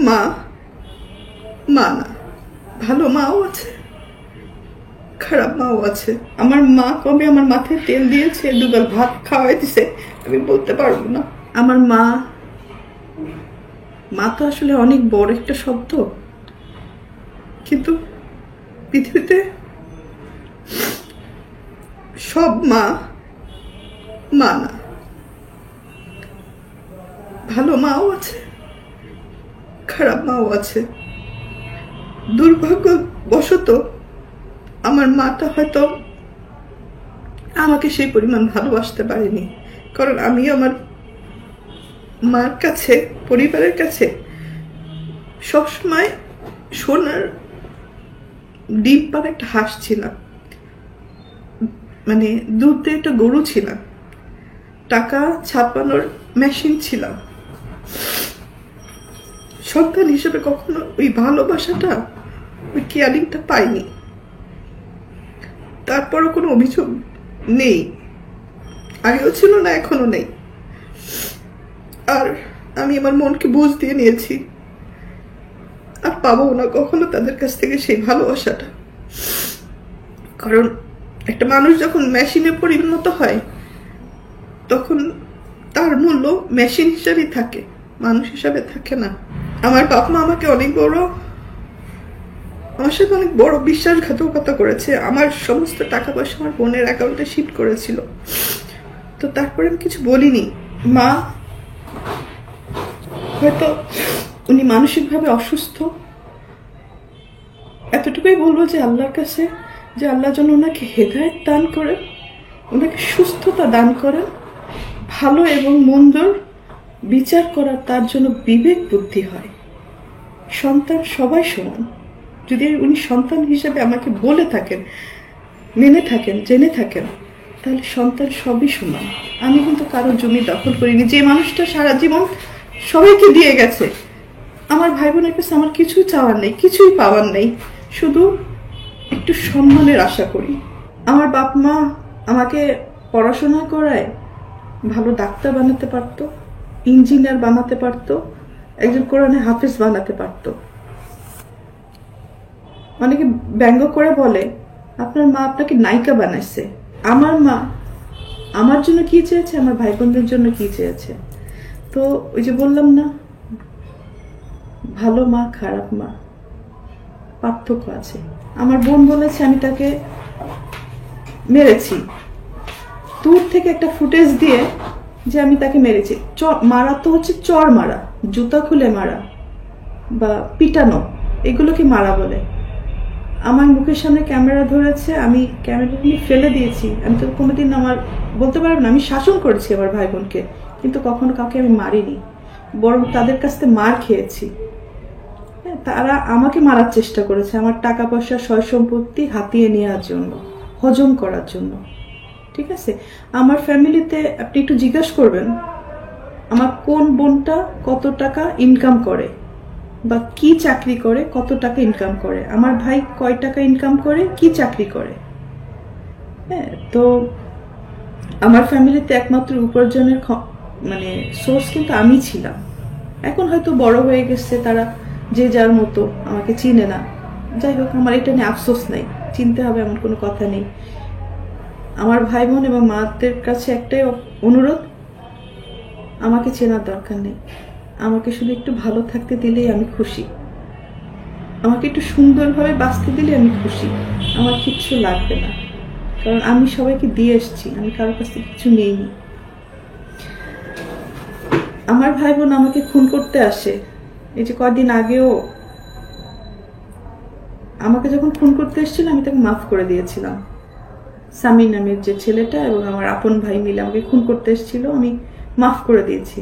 মা মা না, ভালো মাও আছে, খারাপ মাও আছে। আমার মা কবে আমার মাথায় তেল দিয়েছে, দুগাল ভাত খাওয়াই দিছে আমি বলতে পারবো না। আমার মা মা তো আসলে অনেক বড় একটা শব্দ, কিন্তু পৃথিবীতে সব মা মা না, ভালো মাও আছে, খারাপ মাও আছে। দুর্ভাগ্যবশত আমার মাটা হয়তো আমাকে সেই পরিমাণ ভালোবাসতে পারেনি, কারণ আমি আমার মার কাছে, পরিবারের কাছে সবসময় সোনার ডিম পার একটা হাঁস ছিলাম, মানে দুধ দিয়ে একটা গরু ছিলাম, টাকা ছাপানোর মেশিন ছিলাম। সন্তান হিসেবে কখনো ওই ভালোবাসাটা, ওই কেয়ারিংটা পাইনি। তারপরও কোনো অভিযোগ নেই, আগেও ছিল না, এখনো নেই। আর আমি আমার মনকে বুঝ দিয়ে নিয়েছি, আর পাবো না কখনো তাদের কাছ থেকে সেই ভালোবাসাটা। কারণ একটা মানুষ যখন মেশিনে পরিণত হয় তখন তার মূল্য মেশিন হিসাবেই থাকে, মানুষ হিসাবে থাকে না। আমার বাপ মা আমাকে অনেক বড়, আমার সাথে অনেক বড় বিশ্বাসঘাতকতা করেছে। আমার সমস্ত টাকা পয়সা আমার বোনের অ্যাকাউন্টে শিফট করেছিল, তো তারপরে আমি কিছু বলিনি। মা হয়তো উনি মানসিকভাবে অসুস্থ, এতটুকুই বলবো যে আল্লাহর কাছে, যে আল্লাহ যেন ওনাকে হেদায়েত দান করেন, ওনাকে সুস্থতা দান করেন, ভালো এবং মন্দর বিচার করার তার জন্য বিবেক বুদ্ধি হয়। সন্তান সবাই সমান, যদি উনি সন্তান হিসেবে আমাকে বলে থাকেন, মেনে থাকেন, জেনে থাকেন, তাহলে সন্তান সবই সমান। আমি কিন্তু কারো জমি দখল করিনি। যে মানুষটা সারা জীবন সবাইকে দিয়ে গেছে, আমার ভাই বোনের কাছে আমার কিছুই চাওয়ার নেই, কিছুই পাওয়ার নেই, শুধু একটু সম্মানের আশা করি। আমার বাপ মা আমাকে পড়াশোনা করায় ভালো ডাক্তার বানাতে পারতো, ইঞ্জিনিয়ার বানাতে পারতো, একজন কোরআনে হাফেজ বানাতে পারতো। অনেকে ব্যঙ্গ করে বলে আপনার মা আপনাকে নায়িকা বানাইছে। আমার মা আমার জন্য কি চেয়েছে, আমার ভাই বোনদের জন্য কি চেয়েছে। তো ওই যে বললাম না, ভালো মা খারাপ মা, পার্থক্য আছে। আমার বোন বলেছে আমি তাকে মেরেছি, দূর থেকে একটা ফুটেজ দিয়ে যে আমি তাকে মেরেছি। মারা তো হচ্ছে চর মারা, জুতা খুলে মারা বা পিটানো, এগুলোকে মারা বলে। আমার মুখের সামনে ক্যামেরা ধরেছে, আমি ক্যামেরা নিয়ে ফেলে দিয়েছি। আমি তো কোনোদিন আমার বলতে পারবো না আমি শাসন করেছি আমার ভাই বোনকে, কিন্তু কখনো কাউকে আমি মারিনি, বরং তাদের কাছ থেকে মার খেয়েছি। তারা আমাকে মারার চেষ্টা করেছে আমার টাকা পয়সা, সয় সম্পত্তি হাতিয়ে নেওয়ার জন্য, হজম করার জন্য। ঠিক আছে, আমার ফ্যামিলিতে আপনি একটু জিজ্ঞাসা করবেন আমার কোন বোনটা কত টাকা ইনকাম করে বা কি চাকরি করে, কত টাকা ইনকাম করে, আমার ভাই কয় টাকা ইনকাম করে, কি চাকরি করে। হ্যাঁ, তো আমার ফ্যামিলিতে একমাত্র উপার্জনের মানে সোর্স কিন্তু আমি ছিলাম। এখন হয়তো বড় হয়ে গেছে, তারা যে যার মতো, আমাকে চিনে না। যাই হোক, আমার এটা নিয়ে আফসোস নেই, চিনতে হবে এমন কোনো কথা নেই। আমার ভাই বোন এবং মাদের কাছে একটাই অনুরোধ, আমাকে চেনার দরকার নেই, আমাকে শুধু একটু ভালো থাকতে দিলেই আমি খুশি, আমাকে একটু সুন্দরভাবে বাঁচতে দিলে আমি খুশি, আমার কিচ্ছু লাগবে না। কারণ আমি সবাইকে দিয়ে এসছি, আমি কারোর কাছ থেকে কিছু নেইনি। আমার ভাই বোন আমাকে খুন করতে আসে, এই যে কদিন আগেও আমাকে যখন খুন করতে এসেছিল আমি তাকে মাফ করে দিয়েছিলাম। সামি নামের যে ছেলেটা এবং আমার আপন ভাই মিলে আমাকে খুন করতে এসেছিল, আমি মাফ করে দিয়েছি।